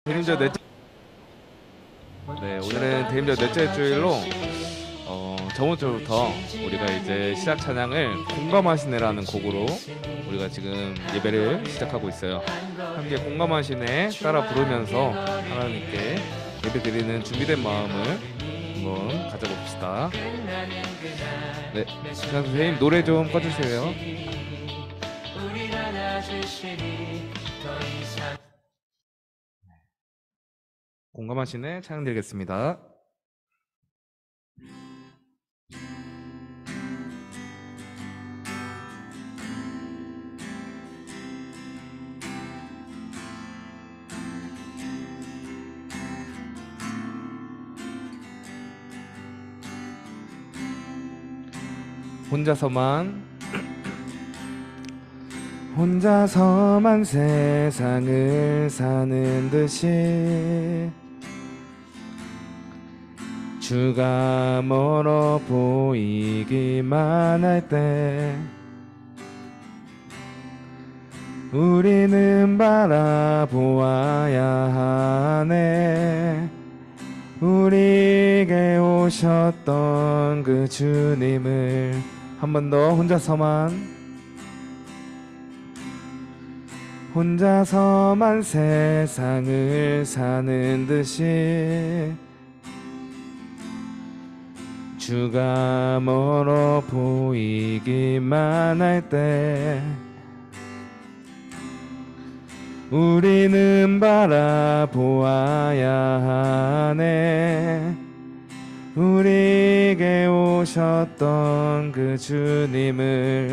대림절 넷째. 네, 오늘은 대림절 넷째 주일로 저번 주부터 우리가 이제 시작 찬양을 공감하시네라는 곡으로 우리가 지금 예배를 시작하고 있어요. 함께 공감하시네 따라 부르면서 하나님께 예배 드리는 준비된 마음을 한번 가져봅시다. 네, 자, 선생님 노래 좀 꺼주세요. 공감하시네 찬양 드리겠습니다. 혼자서만 세상을 사는 듯이 주가 멀어 보이기만 할 때 우리는 바라보아야 하네. 우리에게 오셨던 그 주님을 한 번 더 혼자서만 세상을 사는 듯이 주가 멀어 보이기만 할 때 우리는 바라보아야 하네. 우리에게 오셨던 그 주님이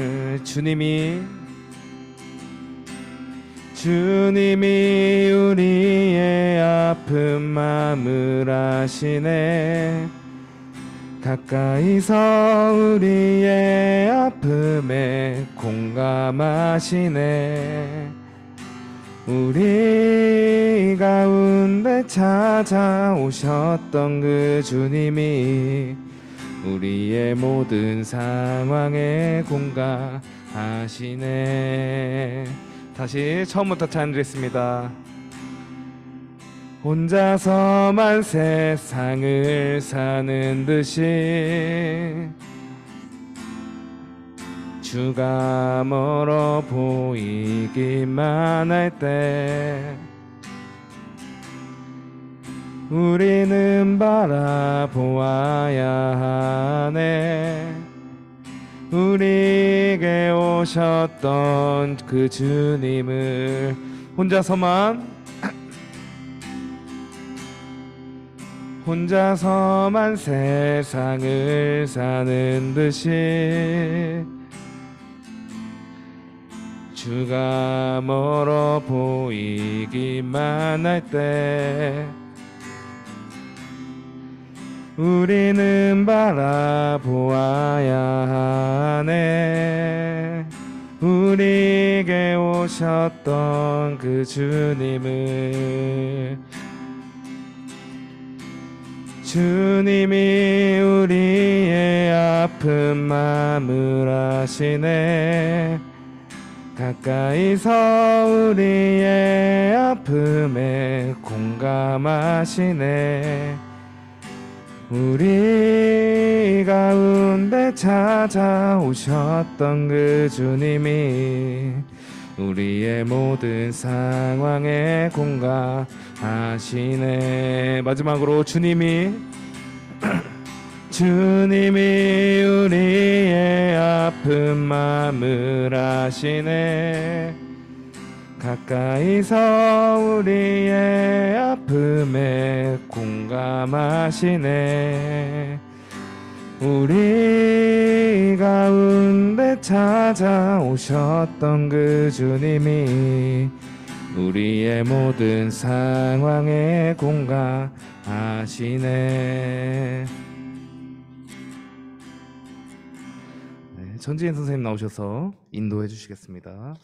우리의 아픈 마음을 아시네. 가까이서 우리의 아픔에 공감하시네. 우리 가운데 찾아오셨던 그 주님이 우리의 모든 상황에 공감하시네. 다시 처음부터 찬양드리겠습니다. 혼자서만 세상을 사는 듯이 주가 멀어 보이기만 할 때 우리는 바라보아야 하네. 우리에게 오셨던 그 주님을 혼자서만 세상을 사는 듯이 주가 멀어 보이기만 할 때 우리는 바라보아야 하네. 우리에게 오셨던 그 주님이 우리의 아픈 마음을 아시네. 가까이서 우리의 아픔에 공감하시네. 우리 가운데 찾아오셨던 그 주님이 우리의 모든 상황에 공감하시네. 마지막으로 주님이 우리의 아픈 마음을 아시네. 가까이서 우리의 아픔에 공감하시네. 우리 가운데 찾아오셨던 그 주님이 우리의 모든 상황에 공감하시네. 네, 전지현 선생님 나오셔서 인도해 주시겠습니다.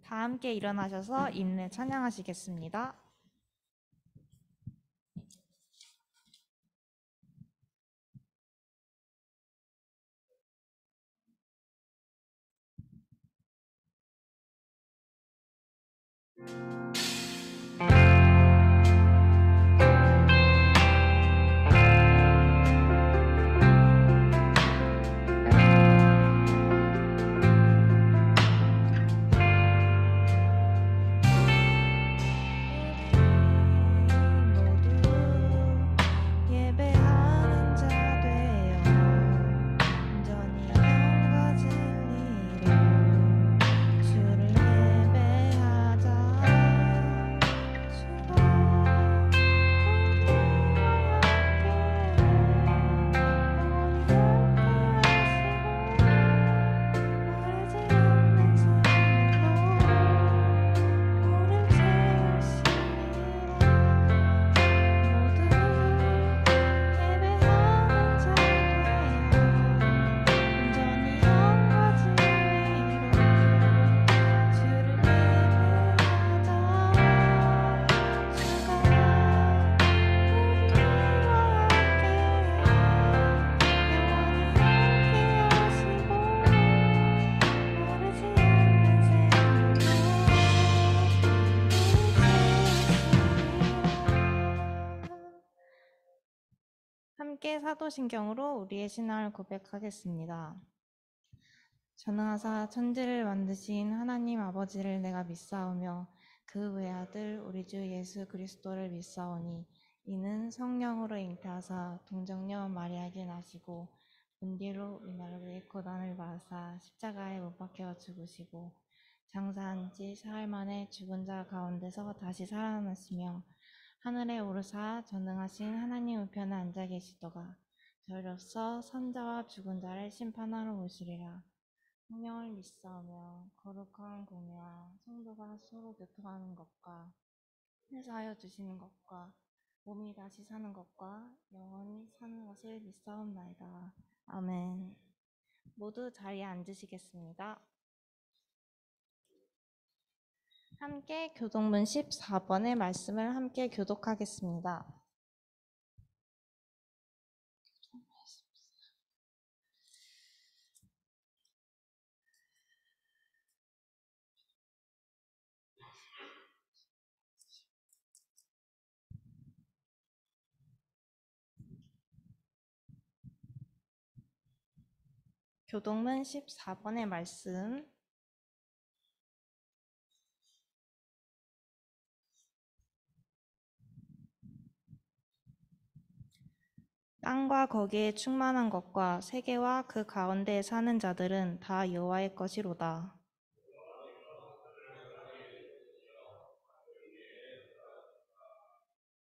다 함께 일어나셔서 인내 찬양하시겠습니다. 예배하는 자 되어 온전히 영과 진리로 주를 예배하자. 주가 우리와 함께 사도신경으로 우리의 신앙을 고백하겠습니다. 전능하사 천지를 만드신 하나님 아버지를 내가 믿사오며 그 외아들 우리 주 예수 그리스도를 믿사오니 이는 성령으로 잉태하사 동정녀 마리아에게 나시고 본디로 위나르의 고난을 받으사 십자가에 못 박혀 죽으시고 장사한 지 사흘 만에 죽은 자 가운데서 다시 살아나시며 하늘에 오르사 전능하신 하나님 우편에 앉아 계시더가 저희로서 선자와 죽은 자를 심판하러 오시리라. 성령을 믿사오며 거룩한 공예와 성도가 서로 교통하는 것과 회사하여 주시는 것과 몸이 다시 사는 것과 영원히 사는 것을 믿사옵나이다. 아멘. 모두 자리에 앉으시겠습니다. 함께 교동문 14번의 말씀을 함께 교독하겠습니다. 교동문 14번의 말씀. 땅과 거기에 충만한 것과 세계와 그 가운데에 사는 자들은 다 여호와의 것이로다.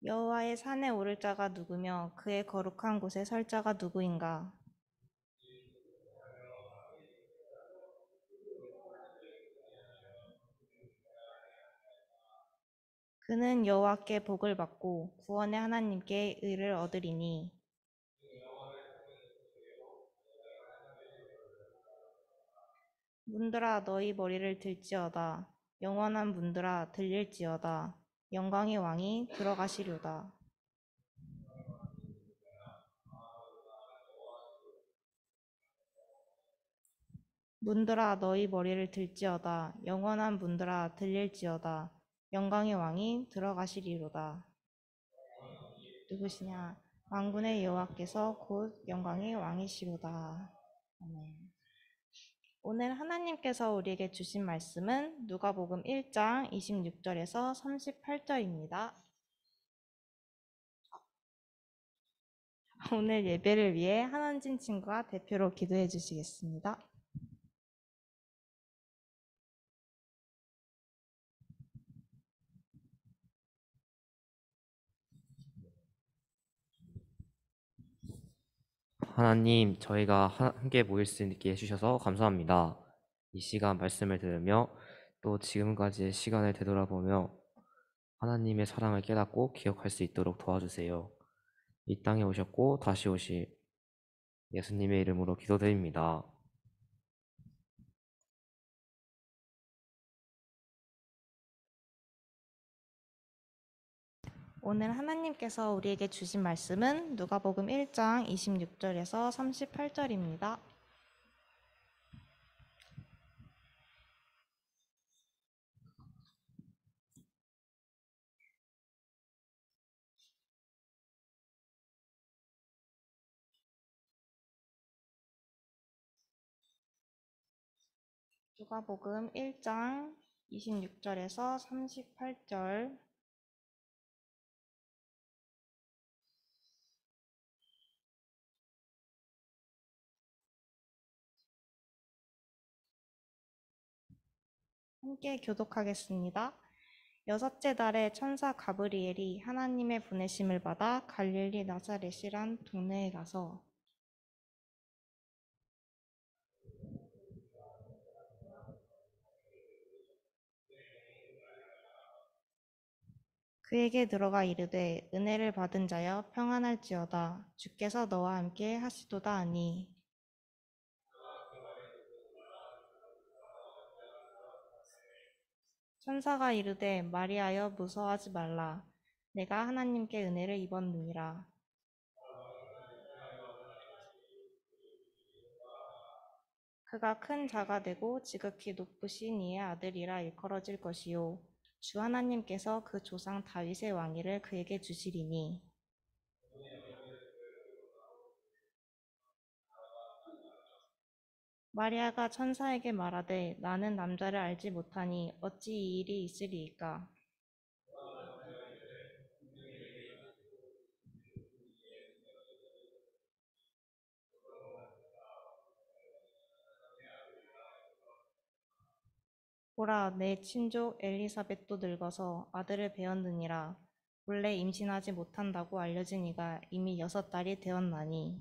여호와의 산에 오를 자가 누구며 그의 거룩한 곳에 설 자가 누구인가? 그는 여호와께 복을 받고 구원의 하나님께 의를 얻으리니 문들아 너희 머리를 들지어다. 영원한 문들아 들릴지어다. 영광의 왕이 들어가시려다. 문들아 너희 머리를 들지어다. 영원한 문들아 들릴지어다. 영광의 왕이 들어가시리로다. 누구시냐? 만군의 여호와께서 곧 영광의 왕이시로다. 아멘. 오늘 하나님께서 우리에게 주신 말씀은 누가복음 1장 26절에서 38절입니다. 오늘 예배를 위해 한원진 친구가 대표로 기도해 주시겠습니다. 하나님, 저희가 함께 모일 수 있게 해주셔서 감사합니다. 이 시간 말씀을 들으며 또 지금까지의 시간을 되돌아보며 하나님의 사랑을 깨닫고 기억할 수 있도록 도와주세요. 이 땅에 오셨고 다시 오실 예수님의 이름으로 기도드립니다. 오늘 하나님께서 우리에게 주신 말씀은 누가복음 1장 26절에서 38절입니다. 누가복음 1장 26절에서 38절. 함께 교독하겠습니다. 여섯째 달에 천사 가브리엘이 하나님의 보내심을 받아 갈릴리 나사렛이란 동네에 가서 그에게 들어가 이르되 은혜를 받은 자여 평안할지어다 주께서 너와 함께 하시도다 하니 천사가 이르되 마리아여 무서워하지 말라 내가 하나님께 은혜를 입었느니라 그가 큰 자가 되고 지극히 높으신 이의 아들이라 일컬어질 것이요 주 하나님께서 그 조상 다윗의 왕위를 그에게 주시리니 마리아가 천사에게 말하되 나는 남자를 알지 못하니 어찌 이 일이 있으리이까 보라 내 친족 엘리사벳도 늙어서 아들을 배었느니라 본래 임신하지 못한다고 알려진 이가 이미 6달이 되었나니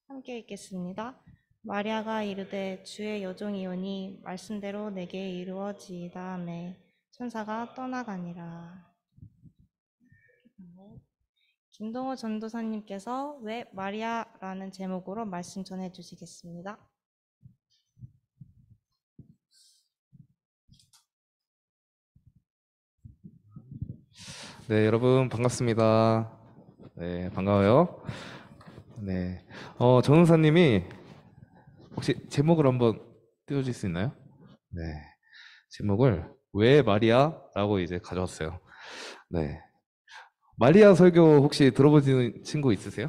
함께 읽겠습니다. 마리아가 이르되 주의 여종이오니 말씀대로 내게 이루어지이다 하매 천사가 떠나가니라. 김동호 전도사님께서 왜 마리아라는 제목으로 말씀 전해 주시겠습니다. 네, 여러분 반갑습니다. 네, 반가워요. 네, 전우사님이 혹시 제목을 한번 띄워줄 수 있나요? 네, 제목을 왜 마리아라고 이제 가져왔어요. 네, 마리아 설교 혹시 들어보신 친구 있으세요?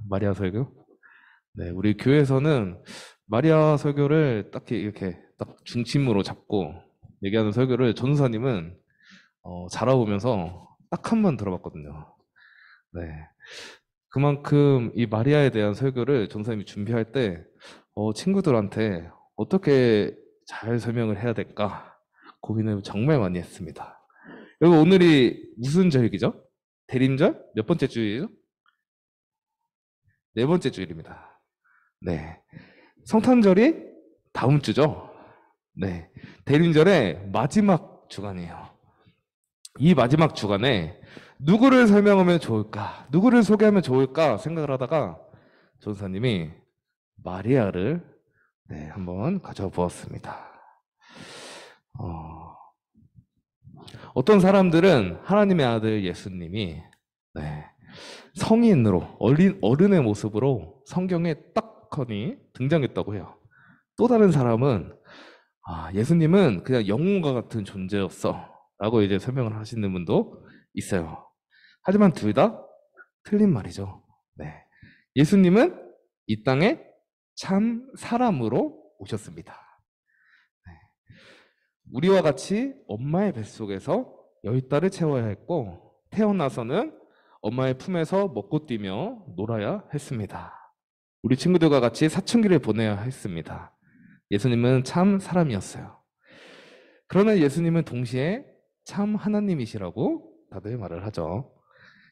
마리아 설교? 네, 우리 교회에서는 마리아 설교를 딱히 이렇게 딱 중심으로 잡고 얘기하는 설교를 전우사님은 잘 알아보면서 딱 한 번 들어봤거든요. 네. 그만큼 이 마리아에 대한 설교를 전사님이 준비할 때 친구들한테 어떻게 잘 설명을 해야 될까 고민을 정말 많이 했습니다. 여러분 오늘이 무슨 절기죠? 대림절? 몇 번째 주일이죠? 네 번째 주일입니다. 네. 성탄절이 다음 주죠? 네. 대림절의 마지막 주간이에요. 이 마지막 주간에 누구를 설명하면 좋을까? 누구를 소개하면 좋을까? 생각을 하다가 전사님이 마리아를 한번 가져보았습니다. 어떤 사람들은 하나님의 아들 예수님이 성인으로 어른의 모습으로 성경에 딱하니 등장했다고 해요. 또 다른 사람은 예수님은 그냥 영웅과 같은 존재였어 라고 이제 설명을 하시는 분도 있어요. 하지만 둘 다 틀린 말이죠. 네. 예수님은 이 땅에 참 사람으로 오셨습니다. 네. 우리와 같이 엄마의 뱃속에서 10달을 채워야 했고 태어나서는 엄마의 품에서 먹고 뛰며 놀아야 했습니다. 우리 친구들과 같이 사춘기를 보내야 했습니다. 예수님은 참 사람이었어요. 그러나 예수님은 동시에 참 하나님이시라고 다들 말을 하죠.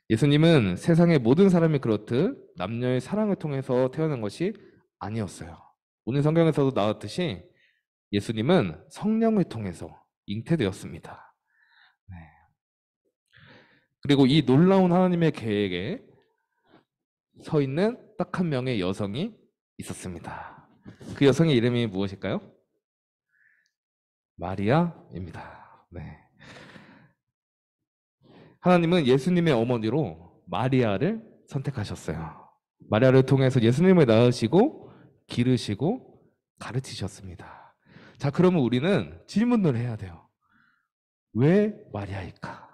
예수님은 세상의 모든 사람이 그렇듯 남녀의 사랑을 통해서 태어난 것이 아니었어요. 오늘 성경에서도 나왔듯이 예수님은 성령을 통해서 잉태되었습니다. 네. 그리고 이 놀라운 하나님의 계획에 서 있는 딱 한 명의 여성이 있었습니다. 그 여성의 이름이 무엇일까요? 마리아입니다. 네. 하나님은 예수님의 어머니로 마리아를 선택하셨어요. 마리아를 통해서 예수님을 낳으시고 기르시고 가르치셨습니다. 자, 그러면 우리는 질문을 해야 돼요. 왜 마리아일까?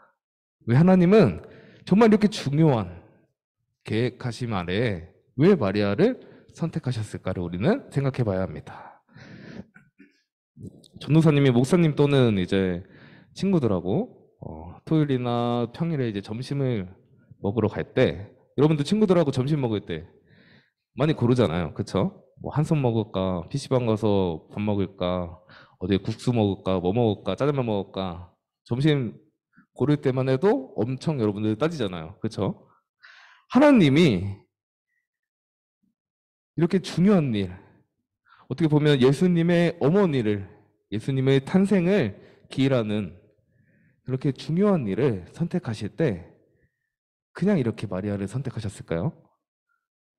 왜 하나님은 정말 이렇게 중요한 계획하심 아래 왜 마리아를 선택하셨을까를 우리는 생각해 봐야 합니다. 전도사님이 목사님 또는 이제 친구들하고 토요일이나 평일에 이제 점심을 먹으러 갈 때, 여러분도 친구들하고 점심 먹을 때 많이 고르잖아요. 그쵸? 뭐 한솥 먹을까, PC방 가서 밥 먹을까, 어디 국수 먹을까, 뭐 먹을까, 짜장면 먹을까. 점심 고를 때만 해도 엄청 여러분들 따지잖아요. 그쵸? 하나님이 이렇게 중요한 일, 어떻게 보면 예수님의 어머니를, 예수님의 탄생을 기일하는 그렇게 중요한 일을 선택하실 때 그냥 이렇게 마리아를 선택하셨을까요?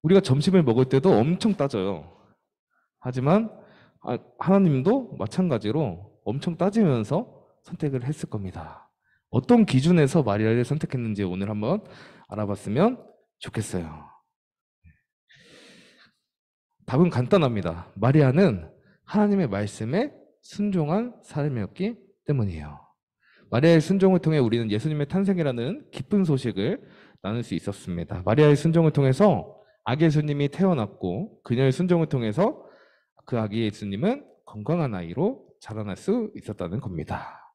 우리가 점심을 먹을 때도 엄청 따져요. 하지만 하나님도 마찬가지로 엄청 따지면서 선택을 했을 겁니다. 어떤 기준에서 마리아를 선택했는지 오늘 한번 알아봤으면 좋겠어요. 답은 간단합니다. 마리아는 하나님의 말씀에 순종한 사람이었기 때문이에요. 마리아의 순종을 통해 우리는 예수님의 탄생이라는 기쁜 소식을 나눌 수 있었습니다. 마리아의 순종을 통해서 아기 예수님이 태어났고, 그녀의 순종을 통해서 그 아기 예수님은 건강한 아이로 자라날 수 있었다는 겁니다.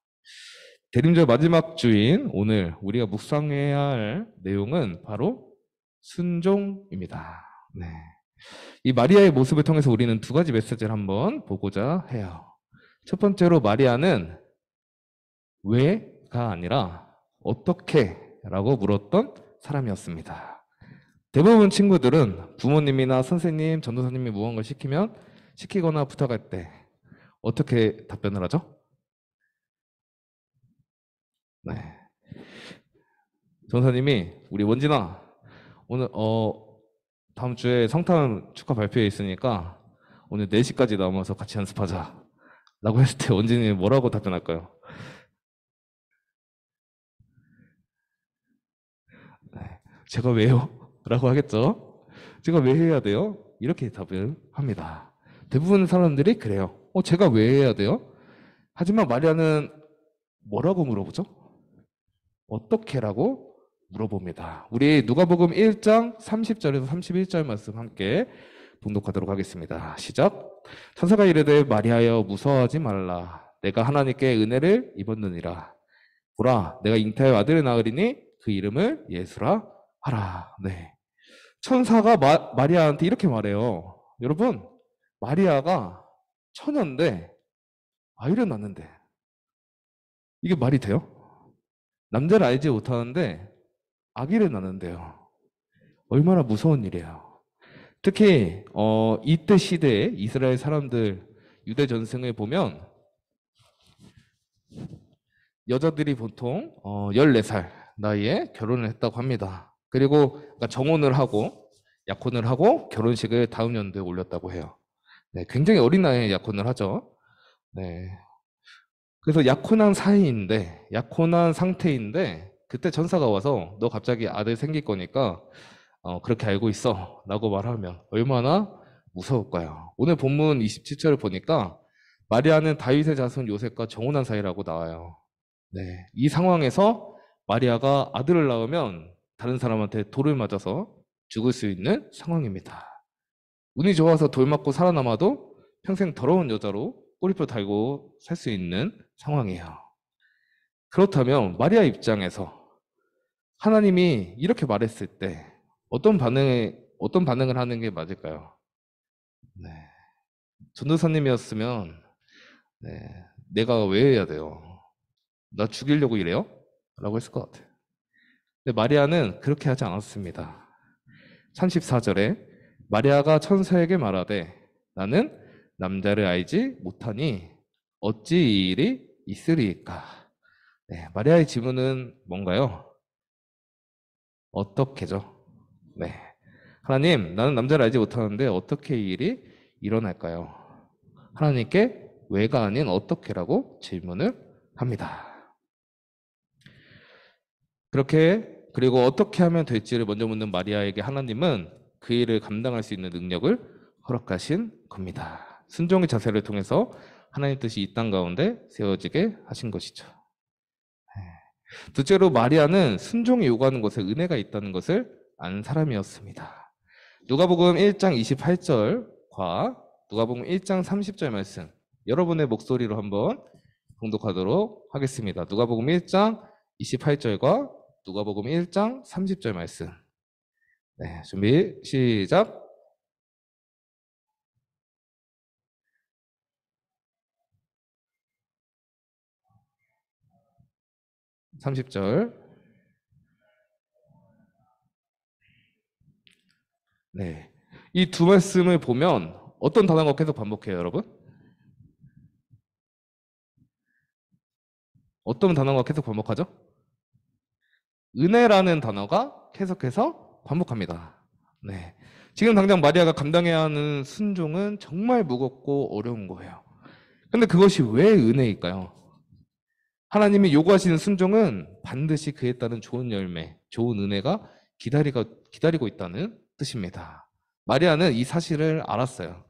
대림절 마지막 주인 오늘 우리가 묵상해야 할 내용은 바로 순종입니다. 네. 이 마리아의 모습을 통해서 우리는 두 가지 메시지를 한번 보고자 해요. 첫 번째로 마리아는 왜가 아니라 어떻게 라고 물었던 사람이었습니다. 대부분 친구들은 부모님이나 선생님, 전도사님이 무언가를 시키거나 부탁할 때 어떻게 답변을 하죠? 네. 전도사님이 우리 원진아 오늘 다음 주에 성탄 축하 발표회 있으니까 오늘 4시까지 남아서 같이 연습하자 라고 했을 때 원진이 뭐라고 답변할까요? 네. 제가 왜요? 라고 하겠죠? 제가 왜 해야 돼요? 이렇게 답을 합니다. 대부분 사람들이 그래요. 제가 왜 해야 돼요? 하지만 마리아는 뭐라고 물어보죠? 어떻게라고 물어봅니다. 우리 누가복음 1장 30절에서 31절 말씀 함께 봉독하도록 하겠습니다. 시작. 천사가 이르되 마리아여 무서워하지 말라. 내가 하나님께 은혜를 입었느니라. 보라 내가 잉태하여 아들을 낳으리니 그 이름을 예수라 하라. 네. 천사가 마리아한테 이렇게 말해요. 여러분, 마리아가 처녀인데 아이를 낳는데 이게 말이 돼요? 남자를 알지 못하는데 아기를 낳는데요. 얼마나 무서운 일이에요. 특히 이때 시대에 이스라엘 사람들 유대 전승을 보면 여자들이 보통 14살 나이에 결혼을 했다고 합니다. 그리고 정혼을 하고 약혼을 하고 결혼식을 다음 연도에 올렸다고 해요. 네, 굉장히 어린 나이에 약혼을 하죠. 네. 그래서 약혼한 상태인데 그때 천사가 와서 너 갑자기 아들 생길 거니까 그렇게 알고 있어 라고 말하면 얼마나 무서울까요? 오늘 본문 27절을 보니까 마리아는 다윗의 자손 요셉과 정혼한 사이라고 나와요. 네, 이 상황에서 마리아가 아들을 낳으면 다른 사람한테 돌을 맞아서 죽을 수 있는 상황입니다. 운이 좋아서 돌 맞고 살아남아도 평생 더러운 여자로 꼬리표 달고 살 수 있는 상황이에요. 그렇다면 마리아 입장에서 하나님이 이렇게 말했을 때 어떤 반응을 하는 게 맞을까요? 네. 전도사님이었으면 내가 왜 해야 돼요? 나 죽이려고 이래요? 라고 했을 것 같아요. 근데 마리아는 그렇게 하지 않았습니다. 34절에 마리아가 천사에게 말하되 나는 남자를 알지 못하니 어찌 이 일이 있으리이까? 네, 마리아의 질문은 뭔가요? 어떻게죠? 네. 하나님, 나는 남자를 알지 못하는데 어떻게 이 일이 일어날까요? 하나님께 왜가 아닌 어떻게라고 질문을 합니다. 그리고 어떻게 하면 될지를 먼저 묻는 마리아에게 하나님은 그 일을 감당할 수 있는 능력을 허락하신 겁니다. 순종의 자세를 통해서 하나님 뜻이 이 땅 가운데 세워지게 하신 것이죠. 둘째로 마리아는 순종이 요구하는 것에 은혜가 있다는 것을 아는 사람이었습니다. 누가복음 1장 28절과 누가복음 1장 30절 말씀 여러분의 목소리로 한번 봉독하도록 하겠습니다. 누가복음 1장 28절과 누가복음 1장 30절 말씀. 네, 준비 시작. 30절. 네. 이 두 말씀을 보면 어떤 단어가 계속 반복해요, 여러분? 어떤 단어가 계속 반복하죠? 은혜라는 단어가 계속해서 반복합니다. 네. 지금 당장 마리아가 감당해야 하는 순종은 정말 무겁고 어려운 거예요. 근데 그것이 왜 은혜일까요? 하나님이 요구하시는 순종은 반드시 그에 따른 좋은 열매, 좋은 은혜가 기다리고 있다는 뜻입니다. 마리아는 이 사실을 알았어요.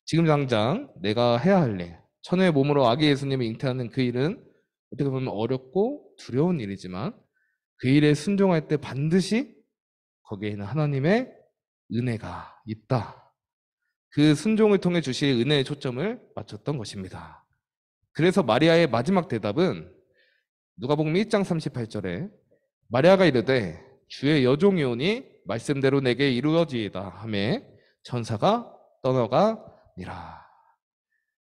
지금 당장 내가 해야 할 일, 천의 몸으로 아기 예수님을 잉태하는 그 일은 어떻게 보면 어렵고 두려운 일이지만 그 일에 순종할 때 반드시 거기에는 하나님의 은혜가 있다. 그 순종을 통해 주실 은혜의 초점을 맞췄던 것입니다. 그래서 마리아의 마지막 대답은 누가복음 1장 38절에 마리아가 이르되 주의 여종이오니 말씀대로 내게 이루어지이다 하매 천사가 떠나가니라.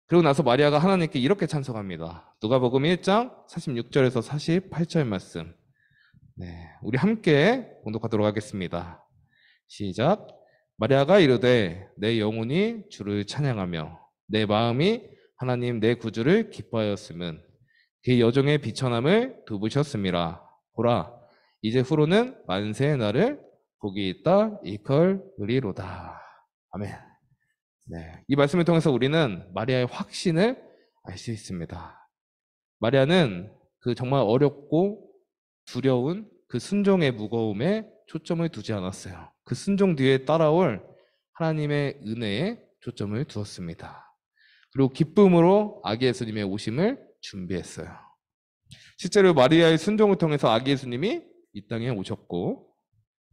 그리고 나서 마리아가 하나님께 이렇게 찬송합니다. 누가복음 1장 46절에서 48절 말씀. 네, 우리 함께 봉독하도록 하겠습니다. 시작. 마리아가 이르되 내 영혼이 주를 찬양하며 내 마음이 하나님 내 구주를 기뻐하였음은 그 여종의 비천함을 두부셨음이라. 보라, 이제 후로는 만세의 날을 복이 있다 이컬으리로다. 아멘. 네, 이 말씀을 통해서 우리는 마리아의 확신을 알 수 있습니다. 마리아는 그 정말 어렵고 두려운 그 순종의 무거움에 초점을 두지 않았어요. 그 순종 뒤에 따라올 하나님의 은혜에 초점을 두었습니다. 그리고 기쁨으로 아기 예수님의 오심을 준비했어요. 실제로 마리아의 순종을 통해서 아기 예수님이 이 땅에 오셨고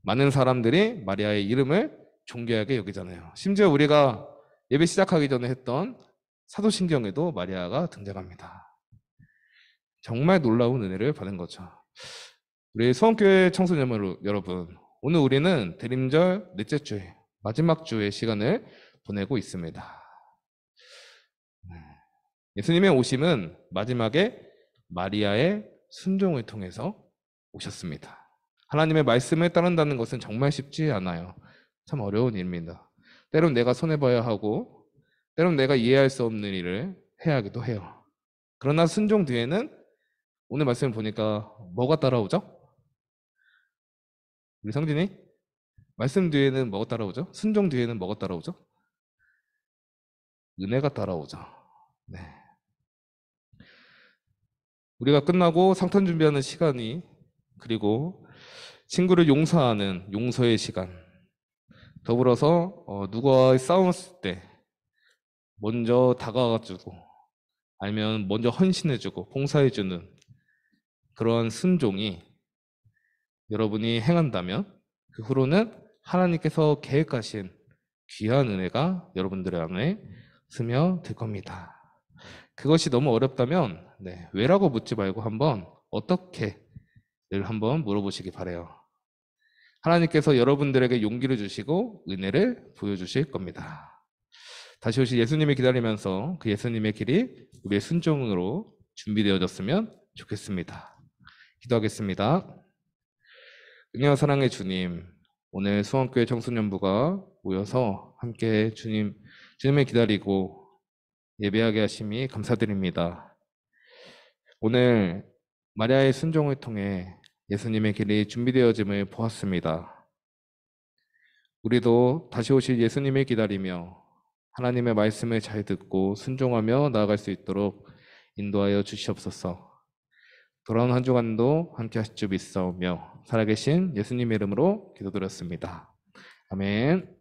많은 사람들이 마리아의 이름을 존귀하게 여기잖아요. 심지어 우리가 예배 시작하기 전에 했던 사도신경에도 마리아가 등장합니다. 정말 놀라운 은혜를 받은 거죠. 우리 수원교회 청소년 여러분, 오늘 우리는 대림절 넷째 주일, 마지막 주의 시간을 보내고 있습니다. 예수님의 오심은 마지막에 마리아의 순종을 통해서 오셨습니다. 하나님의 말씀을 따른다는 것은 정말 쉽지 않아요. 참 어려운 일입니다. 때론 내가 손해봐야 하고 때론 내가 이해할 수 없는 일을 해야 하기도 해요. 그러나 순종 뒤에는 오늘 말씀을 보니까 뭐가 따라오죠? 우리 성진이? 말씀 뒤에는 뭐가 따라오죠? 순종 뒤에는 뭐가 따라오죠? 은혜가 따라오죠. 네. 우리가 끝나고 상탄 준비하는 시간이 그리고 친구를 용서하는 용서의 시간 더불어서 누구와 싸웠을 때 먼저 다가가주고 아니면 먼저 헌신해주고 봉사해주는 그러한 순종이 여러분이 행한다면 그 후로는 하나님께서 계획하신 귀한 은혜가 여러분들 안에 스며들 겁니다. 그것이 너무 어렵다면 왜라고 묻지 말고 한번 어떻게를 한번 물어보시기 바래요. 하나님께서 여러분들에게 용기를 주시고 은혜를 보여주실 겁니다. 다시 오실 예수님을 기다리면서 그 예수님의 길이 우리의 순종으로 준비되어졌으면 좋겠습니다. 기도하겠습니다. 은혜와 사랑의 주님, 오늘 수원교회 청소년부가 모여서 함께 주님을 기다리고 예배하게 하심이 감사드립니다. 오늘 마리아의 순종을 통해 예수님의 길이 준비되어짐을 보았습니다. 우리도 다시 오실 예수님을 기다리며 하나님의 말씀을 잘 듣고 순종하며 나아갈 수 있도록 인도하여 주시옵소서. 돌아온 한 주간도 함께 하실 줄 믿사오며 살아계신 예수님의 이름으로 기도드렸습니다. 아멘.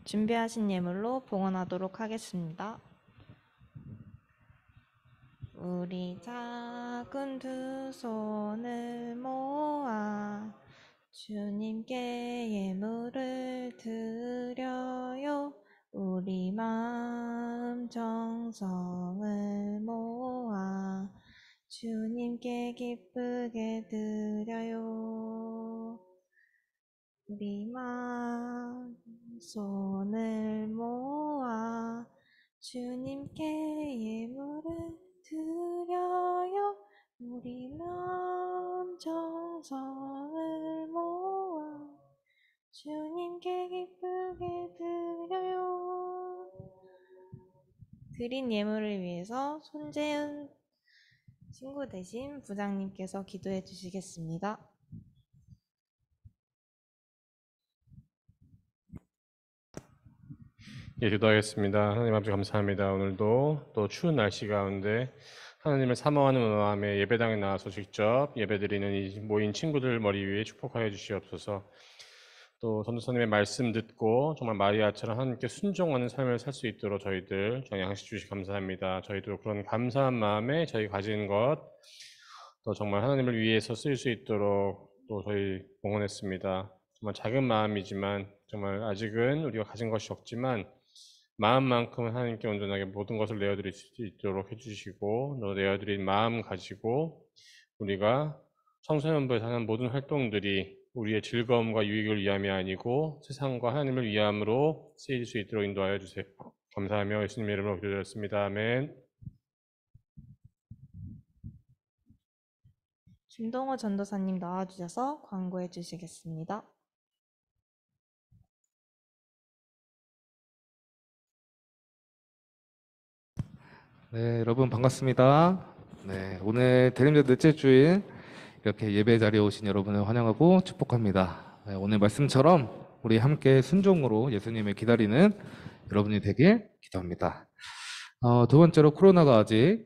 준비하신 예물로 봉헌하도록 하겠습니다. 우리 작은 두 손을 모아 주님께 예물을 드려요. 우리 마음 정성을 모아 주님께 기쁘게 드려요. 우리 마음 손을 모아 주님께 예물을 드려요. 우리 마음 정성을 모아 주님께 기쁘게 드려요. 드린 예물을 위해서 손재은 친구 대신 부장님께서 기도해 주시겠습니다. 예, 기도하겠습니다. 하나님 아버지 감사합니다. 오늘도 또 추운 날씨 가운데 하나님을 사모하는 마음에 예배당에 나와서 직접 예배드리는 이 모인 친구들 머리 위에 축복하여 주시옵소서. 또 전도사님의 말씀 듣고 정말 마리아처럼 하나님께 순종하는 삶을 살 수 있도록 저희들 양식 주시 감사합니다. 저희도 그런 감사한 마음에 저희 가진 것 또 정말 하나님을 위해서 쓸 수 있도록 또 저희 봉헌했습니다. 정말 작은 마음이지만 정말 아직은 우리가 가진 것이 없지만 마음만큼은 하나님께 온전하게 모든 것을 내어드릴 수 있도록 해주시고 또 내어드린 마음 가지고 우리가 청소년부에서 하는 모든 활동들이 우리의 즐거움과 유익을 위함이 아니고 세상과 하나님을 위함으로 쓰일 수 있도록 인도하여 주세요. 감사하며 예수님의 이름으로 기도드렸습니다. 아멘. 김동호 전도사님 나와주셔서 광고해 주시겠습니다. 네, 여러분 반갑습니다. 네, 오늘 대림절 넷째 주일 이렇게 예배 자리에 오신 여러분을 환영하고 축복합니다. 네, 오늘 말씀처럼 우리 함께 순종으로 예수님을 기다리는 여러분이 되길 기도합니다. 두 번째로 코로나가 아직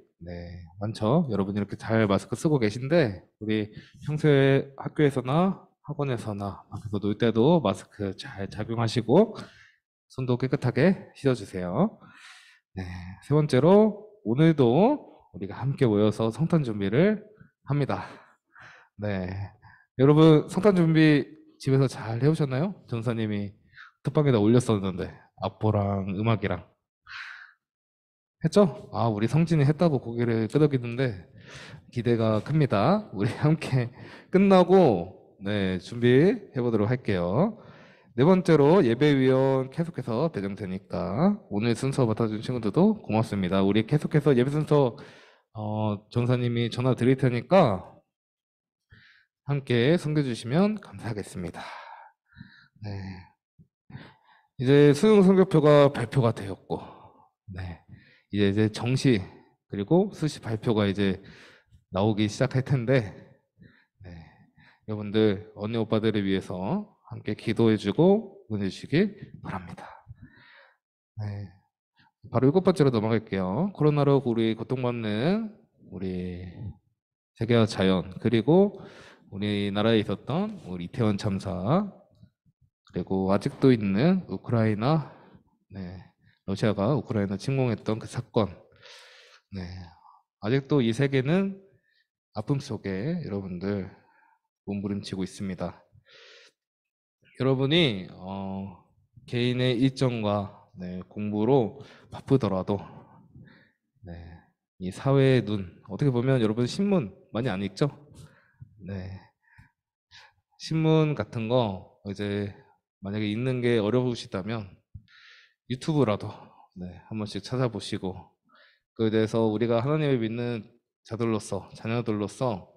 많죠. 여러분이 이렇게 잘 마스크 쓰고 계신데 우리 평소에 학교에서나 학원에서나 밖에서 놀 때도 마스크 잘 착용하시고 손도 깨끗하게 씻어주세요. 네, 세 번째로 오늘도 우리가 함께 모여서 성탄 준비를 합니다. 네, 여러분 성탄 준비 집에서 잘 해오셨나요? 전사님이 톡방에다 올렸었는데 악보랑 음악이랑 했죠? 우리 성진이 했다고 고개를 끄덕이는데 기대가 큽니다. 우리 함께 끝나고 준비해 보도록 할게요. 네 번째로 예배위원 계속해서 배정되니까 오늘 순서 맡아준 친구들도 고맙습니다. 우리 계속해서 예배 순서 전사님이 전화 드릴 테니까 함께 섬겨주시면 감사하겠습니다. 네. 이제 수능 성적표가 발표가 되었고, 이제 정시 그리고 수시 발표가 이제 나오기 시작할 텐데, 여러분들 언니 오빠들을 위해서 함께 기도해주고 응해주시길 바랍니다. 바로 7번째로 넘어갈게요. 코로나로 우리 고통받는 우리 세계와 자연 그리고 우리나라에 있었던 우리 이태원 참사 그리고 아직도 있는 우크라이나 러시아가 우크라이나 침공했던 그 사건 아직도 이 세계는 아픔 속에 여러분들 몸부림치고 있습니다. 여러분이 개인의 일정과 공부로 바쁘더라도 이 사회의 눈 어떻게 보면 여러분 신문 많이 안 읽죠? 신문 같은 거 이제 만약에 읽는 게 어려우시다면 유튜브라도 한 번씩 찾아보시고 그에 대해서 우리가 하나님을 믿는 자들로서 자녀들로서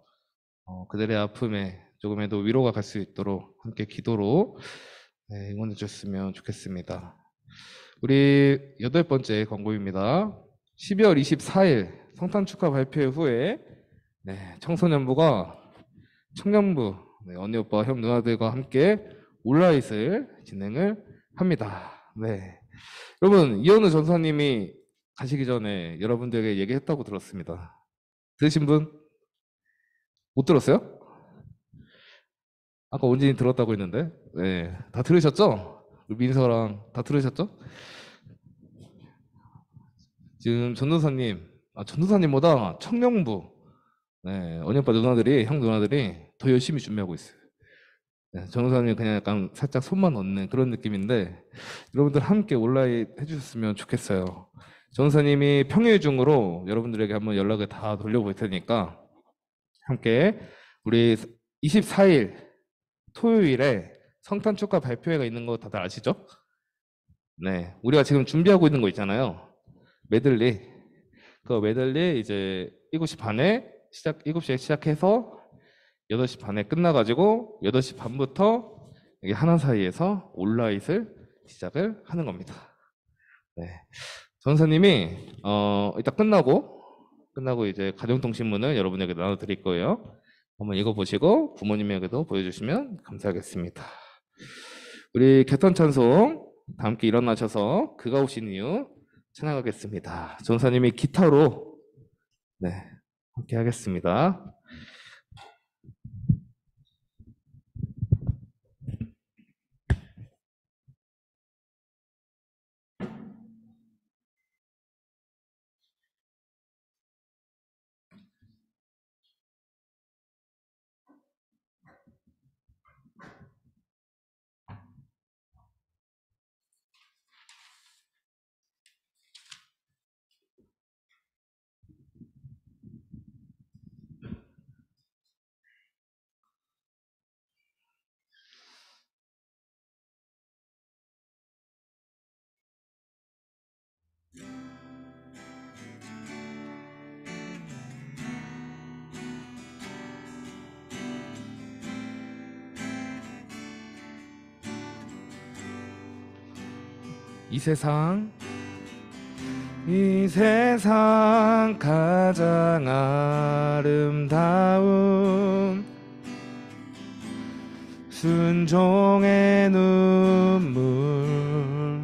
그들의 아픔에 조금이라도 위로가 갈 수 있도록 함께 기도로 응원해 주셨으면 좋겠습니다. 우리 8번째 광고입니다. 12월 24일 성탄 축하 발표 후에 청소년부가 청년부 언니 오빠 형 누나들과 함께 온라인을 진행을 합니다. 여러분 이현우 전사님이 가시기 전에 여러분들에게 얘기했다고 들었습니다. 들으신 분? 못 들었어요? 아까 원진이 들었다고 했는데 다 들으셨죠? 우리 민서랑 다 들으셨죠? 지금 전도사님, 전도사님보다 청년부, 네, 언니오빠 누나들이, 형 누나들이 더 열심히 준비하고 있어요. 네, 전도사님 그냥 약간 살짝 손만 얹는 그런 느낌인데 여러분들 함께 온라인 해주셨으면 좋겠어요. 전도사님이 평일 중으로 여러분들에게 한번 연락을 다 돌려볼 테니까 함께 우리 24일 토요일에 성탄 축하 발표회가 있는 거 다들 아시죠? 네, 우리가 지금 준비하고 있는 거 있잖아요. 메들리. 그 메들리 이제 7시 반에 7시에 시작해서 8시 반에 끝나가지고 8시 반부터 여기 하나 사이에서 온라인을 시작을 하는 겁니다. 네. 전사님이 이따 끝나고 이제 가정통신문을 여러분에게 나눠드릴 거예요. 한번 읽어보시고 부모님에게도 보여주시면 감사하겠습니다. 우리 개턴 찬송 다 함께 일어나셔서 그가 오신 이유 찬양하겠습니다. 전사님이 기타로 네, 함께 하겠습니다. 이 세상 가장 아름다운 순종의 눈물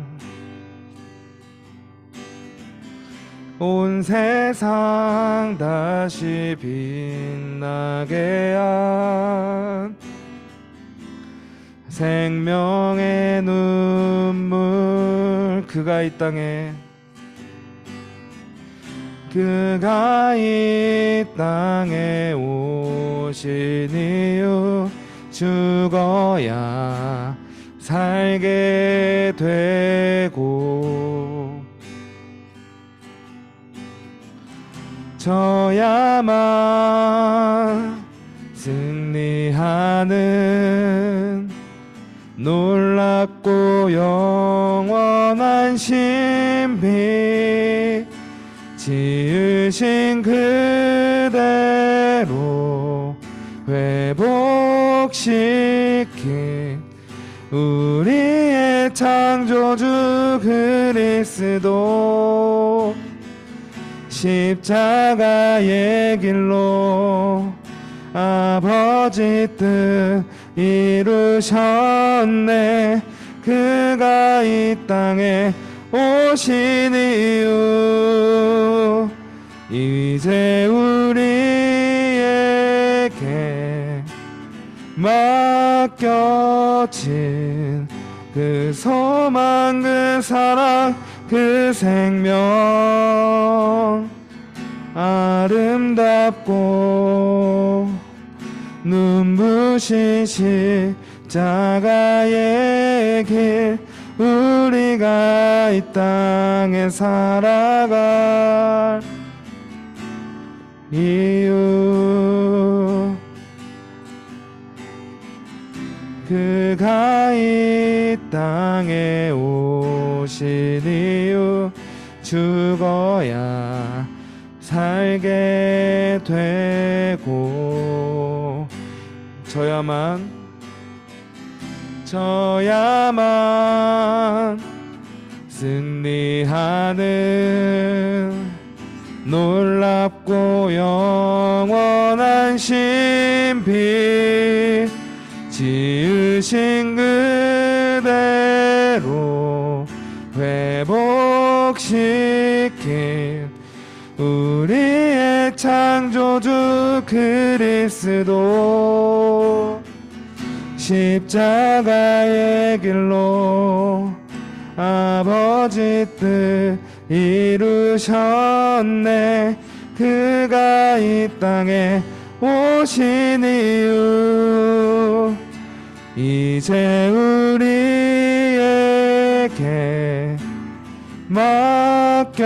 온 세상 다시 빛나게 한 생명의 눈물 그가 이 땅에 오신 이유 죽어야 살게 되고 져야만 승리하는 놀랍고 영원한 신비 지으신 그대로 회복시킨 우리의 창조주 그리스도 십자가의 길로 아버지 뜻 이루셨네 그가 이 땅에 오신 이유 이제 우리에게 맡겨진 그 소망 그 사랑 그 생명 아름답고 눈부신 십자가의 길 우리가 이 땅에 살아갈 이유 그가 이 땅에 오신 이유 죽어야 살게 되고 져야만 승리하는 놀랍고 영원한 신비 지으신 그대로 회복시킨 우리의 창조주 그리스도 십자가의 길로 아버지 뜻 이루셨네. 그가 이 땅에 오신 이유 이제 우리에게 맡겨진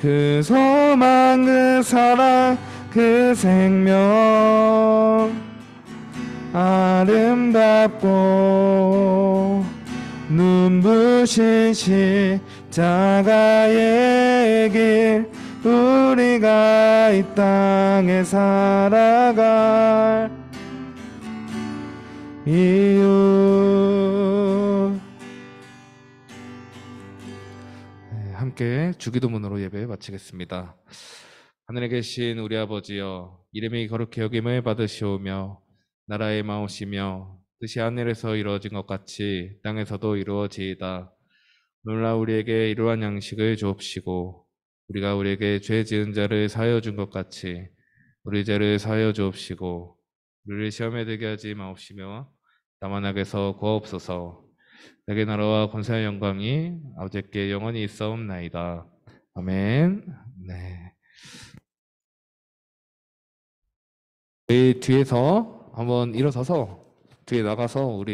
그 소망, 그 사랑, 그 생명 아름답고 눈부신 십자가의 길 우리가 이 땅에 살아갈 이유. 네, 함께 주기도문으로 예배 마치겠습니다. 하늘에 계신 우리 아버지여, 이름이 거룩히 여김을 받으시오며 나라의 마오시며 뜻이 하늘에서 이루어진 것 같이 땅에서도 이루어지이다. 오늘날 우리에게 이러한 양식을 주옵시고 우리가 우리에게 죄 지은 자를 사하여 준 것 같이 우리 죄를 사하여 주옵시고 우리를 시험에 들게 하지 마옵시며 다만 악에서 구하옵소서. 내게 나라와 권세와 영광이 아버지께 영원히 있사옵나이다. 아멘. 네. 저희 뒤에서 한번 일어서서 뒤에 나가서 우리